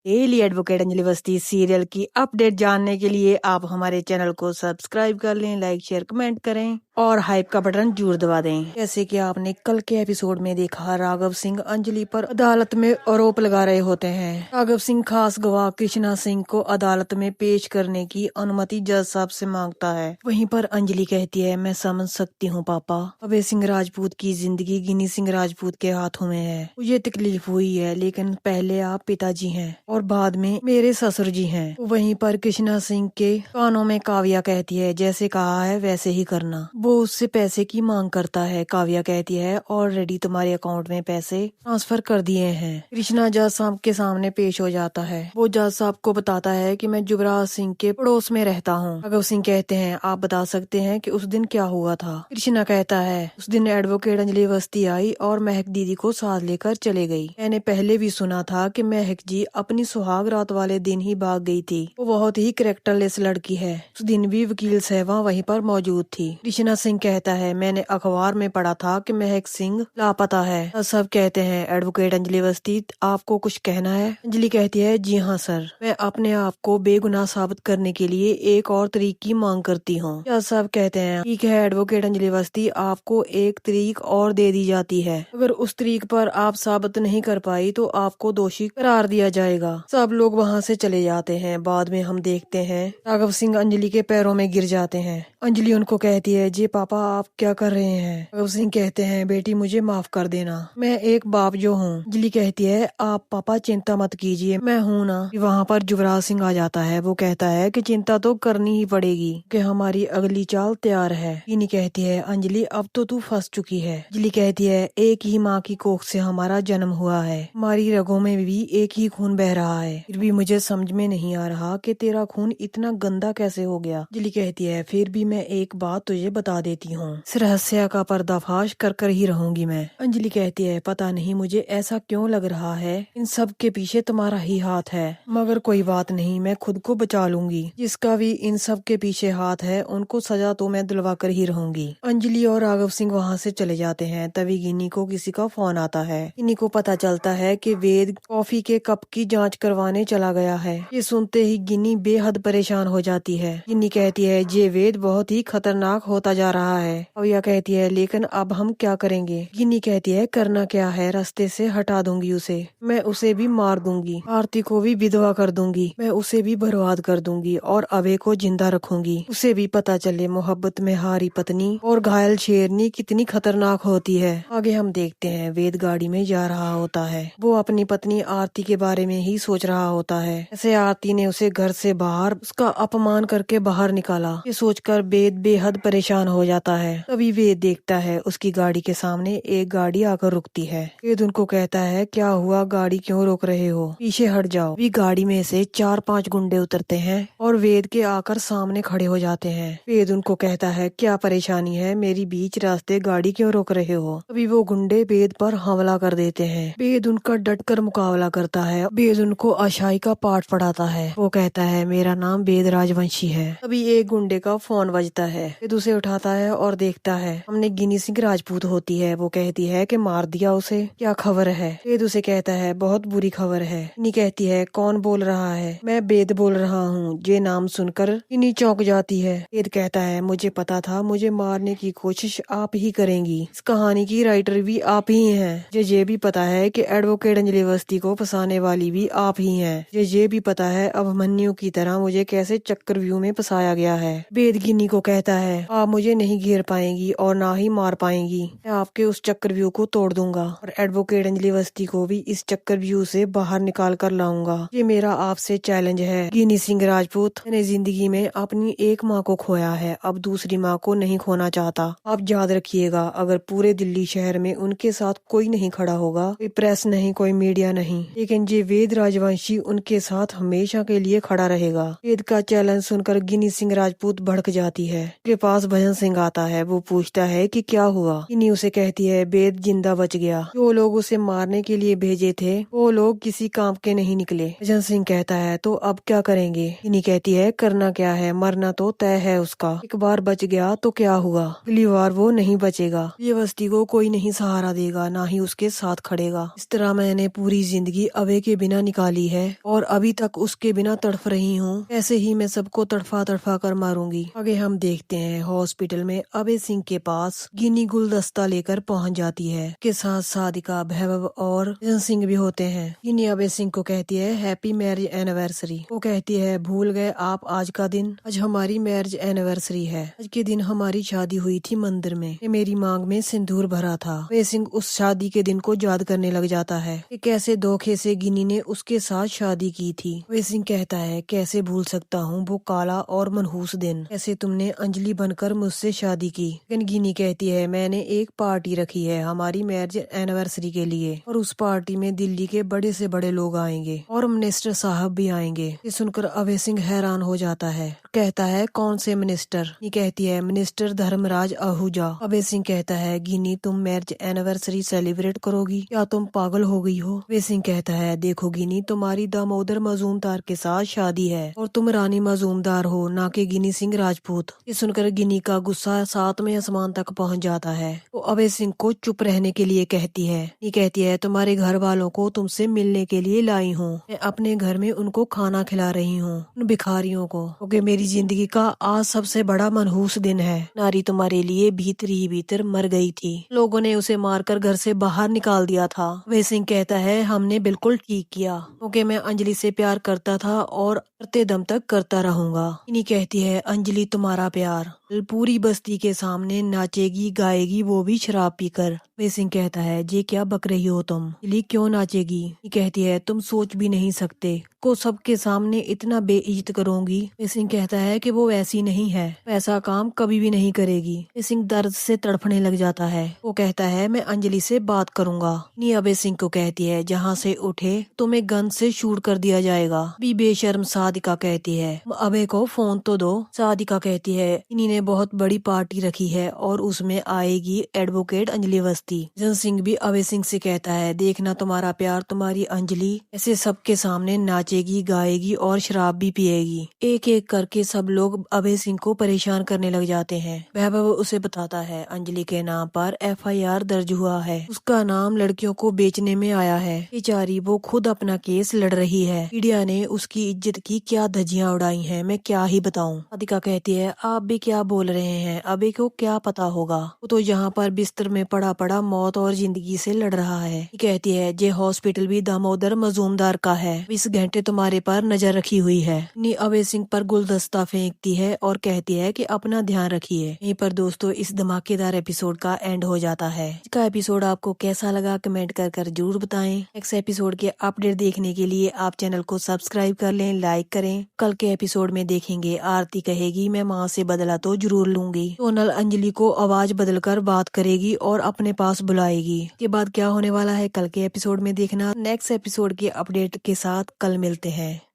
Daily advocate Anjali Awasthi serial की update जानने के लिए आप हमारे चैनल को सब्सक्राइब कर लें, लाइक शेयर कमेंट करें और हाइप का बटन जरूर दबा दें। जैसे कि आपने कल के एपिसोड में देखा, राघव सिंह अंजलि पर अदालत में आरोप लगा रहे होते हैं। राघव सिंह खास गवाह कृष्णा सिंह को अदालत में पेश करने की अनुमति जज साहब से मांगता है। वहीं पर अंजलि कहती है, मैं समझ सकती हूँ पापा, अभय सिंह राजपूत की जिंदगी गिनी सिंह राजपूत के हाथों में है। मुझे तकलीफ हुई है, लेकिन पहले आप पिताजी हैं और बाद में मेरे ससुर जी हैं। वहीं पर कृष्णा सिंह के कानों में काव्या कहती है, जैसे कहा है वैसे ही करना। वो उससे पैसे की मांग करता है। काव्या कहती है, ऑलरेडी तुम्हारे अकाउंट में पैसे ट्रांसफर कर दिए हैं। कृष्णा जज साहब के सामने पेश हो जाता है। वो जज साहब को बताता है कि मैं युवराज सिंह के पड़ोस में रहता हूँ। राघव सिंह कहते हैं, आप बता सकते हैं कि उस दिन क्या हुआ था? कृष्णा कहता है, उस दिन एडवोकेट अंजलि अवस्थी आई और महक दीदी को साथ लेकर चले गई। मैंने पहले भी सुना था कि महक जी अपनी सुहाग रात वाले दिन ही भाग गई थी। वो बहुत ही कैरेक्टरलेस लड़की है। उस दिन भी वकील साहबा वहीं पर मौजूद थी। कृष्णा सिंह कहता है, मैंने अखबार में पढ़ा था कि महक सिंह लापता है। सब कहते हैं, एडवोकेट अंजलि अवस्थी आपको कुछ कहना है? अंजलि कहती है, जी हाँ सर, मैं अपने आप को बेगुनाह साबित करने के लिए एक और तरीक की मांग करती हूँ। जज साहब कहते हैं, ठीक है एडवोकेट अंजलि अवस्थी, आपको एक तरीक और दे दी जाती है। अगर उस तरीक पर आप साबित नहीं कर पाई तो आपको दोषी करार दिया जाएगा। सब लोग वहाँ से चले जाते हैं। बाद में हम देखते हैं राघव सिंह अंजलि के पैरों में गिर जाते हैं। अंजलि उनको कहती है, जी पापा आप क्या कर रहे हैं? राघव सिंह कहते हैं, बेटी मुझे माफ कर देना, मैं एक बाप जो हूँ। अंजलि कहती है, आप पापा चिंता मत कीजिए, मैं हूँ ना। वहाँ पर युवराज सिंह आ जाता है। वो कहता है कि चिंता तो करनी ही पड़ेगी कि हमारी अगली चाल तैयार है। इन्हीं कहती है, अंजलि अब तो तू फंस चुकी है। अंजलि कहती है, एक ही माँ की कोख से हमारा जन्म हुआ है, हमारी रगों में भी एक ही खून बह रहा है, फिर भी मुझे समझ में नहीं आ रहा कि तेरा खून इतना गंदा कैसे हो गया। अंजलि कहती है, फिर भी मैं एक बात तुझे बता देती हूँ, इस रहस्य का पर्दाफाश कर कर ही रहूंगी मैं। अंजलि कहती है, पता नहीं मुझे ऐसा क्यों लग रहा है, इन सब के पीछे तुम्हारा ही हाथ है, मगर कोई बात नहीं, मैं खुद को बचा लूंगी। जिसका भी इन सब के पीछे हाथ है उनको सजा तो मैं दिलवा कर ही रहूंगी। अंजलि और राघव सिंह वहाँ से चले जाते हैं। तभी गिन्नी को किसी का फोन आता है। गिन्नी को पता चलता है कि वेद कॉफी के कप की जांच करवाने चला गया है। ये सुनते ही गिन्नी बेहद परेशान हो जाती है। गिन्नी कहती है, ये वेद बहुत ही खतरनाक होता जा रहा है। काव्या कहती है, लेकिन अब हम क्या करेंगे? गिन्नी कहती है, करना क्या है, रास्ते से हटा दूंगी उसे, मैं उसे भी मार दूंगी, आरती को भी विधवा कर दूंगी, मैं उसे भी बर्बाद कर दूंगी और अभय को जिंदा रखूंगी। उसे भी पता चले मोहब्बत में हारी पत्नी और घायल शेरनी कितनी खतरनाक होती है। आगे हम देखते हैं वेद गाड़ी में जा रहा होता है। वो अपनी पत्नी आरती के बारे में ही सोच रहा होता है। ऐसे आरती ने उसे घर से बाहर उसका अपमान करके बाहर निकाला। ये सोचकर वेद बेहद परेशान हो जाता है। तभी वेद देखता है उसकी गाड़ी के सामने एक गाड़ी आकर रुकती है। वेद उनको कहता है, क्या हुआ, गाड़ी क्यों रोक रहे हो, पीछे हट जाओ। भी गाड़ी में से 4-5 गुंडे उतरते हैं और वेद के आकर सामने खड़े हो जाते हैं। वेद उनको कहता है, क्या परेशानी है, मेरी बीच रास्ते गाड़ी क्यों रोक रहे हो? अभी वो गुंडे वेद पर हमला कर देते हैं। वेद उनका डटकर मुकाबला करता है। वेद उनको आशाई का पाठ पढ़ाता है। वो कहता है, मेरा नाम वेद राजवंशी है। अभी एक गुंडे का फोन बजता है। वेद उसे उठाता है और देखता है हमने गिनी सिंह राजपूत होती है। वो कहती है कि मार दिया उसे, क्या खबर है? वेद उसे कहता है, बहुत बुरी खबर है। गिनी कहती है, कौन बोल रहा है? मैं वेद बोल रहा हूँ। ये नाम सुनकर गिनी चौंक जाती है। वेद कहता है, मुझे पता था मुझे मारने की कोशिश आप ही करेंगी, इस कहानी की राइटर भी आप ही हैं। ये भी पता है कि एडवोकेट अंजलि अवस्थी को फंसाने वाली भी आप ही हैं। ये भी पता है अभिमन्यु की तरह मुझे कैसे चक्रव्यूह में फंसाया गया है। वेद गिन्नी को कहता है, आप मुझे नहीं घेर पाएंगी और ना ही मार पाएंगी, मैं आपके उस चक्रव्यूह को तोड़ दूंगा और एडवोकेट अंजलि अवस्थी को भी इस चक्रव्यूह से बाहर निकाल कर लाऊंगा। ये मेरा आपसे चैलेंज है। गिनी सिंह राजपूत, मैंने जिंदगी में अपनी एक माँ को खोया है, अब दूसरी माँ को नहीं खोना चाहता। आप याद रखिएगा, अगर पूरे दिल्ली शहर में उनके साथ कोई नहीं खड़ा होगा, कोई प्रेस नहीं, कोई मीडिया नहीं, लेकिन ये वेद राजवंशी उनके साथ हमेशा के लिए खड़ा रहेगा। वेद का चैलेंज सुनकर गिनी सिंह राजपूत भड़क जाती जाती है। उसके पास भजन सिंह आता है। वो पूछता है कि क्या हुआ। गिनी उसे कहती है वेद जिंदा बच गया। जो लोग उसे मारने के लिए भेजे थे वो लोग किसी काम के नहीं निकले। भजन सिंह कहता है तो अब क्या करेंगे। गिनी कहती है करना क्या है, मरना तो तय है उसका। एक बार बच गया तो क्या हुआ, अगली बार वो नहीं बचेगा। ये बस्ती को कोई नहीं सहारा देगा, ना ही उसके साथ खड़ेगा। इस तरह मैंने पूरी जिंदगी अबे के बिना निकाली है और अभी तक उसके बिना तड़फ रही हूँ। ऐसे ही मैं सबको तड़फा तड़फा कर मारूंगी। आगे हम देखते हैं हॉस्पिटल में अबे सिंह के पास गिनी गुलदस्ता लेकर पहुंच जाती है। के साथ सादिका, वैभव और भजन सिंह भी होते हैं। गिनी अबे सिंह को कहती है हैप्पी मैरिज एनिवर्सरी। वो कहती है भूल गए आप आज का दिन, आज हमारी मैरिज एनिवर्सरी है। आज के दिन हमारी शादी हुई थी मंदिर में। मेरी मांग में सिंदूर भरा था। अबे सिंह उस शादी के दिन को याद करने लग जाता है कि कैसे धोखे से गिनी ने उसके साथ शादी की थी। अबे सिंह कहता है कैसे भूल सकता हूँ वो काला और मनहूस दिन, कैसे तुमने अंजलि बनकर मुझसे शादी की। लेकिन गिनी कहती है मैंने एक पार्टी रखी है हमारी मैरिज एनिवर्सरी के लिए और उस पार्टी में दिल्ली के बड़े से बड़े लोग आएंगे और मिनिस्टर साहब भी आएंगे। ये सुनकर अबे सिंह हैरान हो जाता है, कहता है कौन से मिनिस्टर। ये कहती है मिनिस्टर धर्मराज आहूजा। अबे सिंह कहता है गिनी तुम मैरिज एनिवर्सरी सेलिब्रेट करोगी या तुम पागल हो गई हो। अबे सिंह कहता है देखो गिनी तुम्हारी दामोदर मजूमदार के साथ शादी है और तुम रानी मजूमदार हो, ना कि गिनी सिंह राजपूत। ये सुनकर गिनी का गुस्सा 7वें आसमान तक पहुंच जाता है। वो अबे सिंह को चुप रहने के लिए कहती है। ये कहती है तुम्हारे घर वालों को तुमसे मिलने के लिए लाई हूँ, मैं अपने घर में उनको खाना खिला रही हूँ, उन भिखारियों को, क्योंकि मेरी जिंदगी का आज सबसे बड़ा मनहूस दिन है। नारी तुम्हारे लिए भीतर ही भीतर मर गई थी, लोगों ने उसे मारकर घर से बाहर निकाल दिया था। अबे सिंह कहता है हमने बिल्कुल ठीक किया, क्योंकि मैं अंजलि से प्यार करता था और करते दम तक करता रहूंगा। इन्हीं कहती है अंजलि तुम्हारा प्यार पूरी बस्ती के सामने नाचेगी गाएगी, वो भी शराब पीकर। अबे सिंह कहता है ये क्या बक रही हो तुम, अंजलि क्यों नाचेगी। ये कहती है तुम सोच भी नहीं सकते को सबके सामने इतना बेइज्जत करूंगी। अबे सिंह कहता है कि वो वैसी नहीं है, ऐसा काम कभी भी नहीं करेगी। अबे सिंह दर्द से तड़फने लग जाता है। वो कहता है मैं अंजलि से बात करूंगा। नी अबे सिंह को कहती है जहाँ से उठे तुम्हें गन से शूट कर दिया जाएगा। भी बेशर्म सादिका कहती है अबे को फोन तो दो। सादिका कहती है इन्हीं ने बहुत बड़ी पार्टी रखी है और उसमें आएगी एडवोकेट अंजलि अवस्थी। भजन सिंह भी अबे सिंह से कहता है देखना तुम्हारा प्यार तुम्हारी अंजलि ऐसे सबके सामने नाचेगी गाएगी और शराब भी पिएगी। एक एक करके सब लोग अबे सिंह को परेशान करने लग जाते हैं। वैभव उसे बताता है अंजलि के नाम पर FIR दर्ज हुआ है, उसका नाम लड़कियों को बेचने में आया है। बेचारी वो खुद अपना केस लड़ रही है। मीडिया ने उसकी इज्जत की क्या धज्जियां उड़ाई हैं, मैं क्या ही बताऊं। सादिका कहती है आप भी क्या बोल रहे हैं, अबे को क्या पता होगा, वो तो यहाँ पर बिस्तर में पड़ा पड़ा मौत और जिंदगी से लड़ रहा है। कहती है ये हॉस्पिटल भी दामोदर मजूमदार का है, 20 घंटे तुम्हारे पर नजर रखी हुई है। नी अबे सिंह पर गुलदस्ता फेंकती है और कहती है कि अपना ध्यान रखिए। यहीं पर दोस्तों इस धमाकेदार एपिसोड का एंड हो जाता है। इसका एपिसोड आपको कैसा लगा कमेंट कर जरूर बताएं। नेक्स्ट एपिसोड के अपडेट देखने के लिए आप चैनल को सब्सक्राइब कर लें, लाइक करें। कल के एपिसोड में देखेंगे आरती कहेगी मैं माँ से बदला तो जरूर लूंगी। सोनल अंजलि को आवाज बदलकर बात करेगी और अपने पास बुलाएगी। के बाद क्या होने वाला है कल के एपिसोड में देखना। नेक्स्ट एपिसोड के अपडेट के साथ कल मिलते हैं।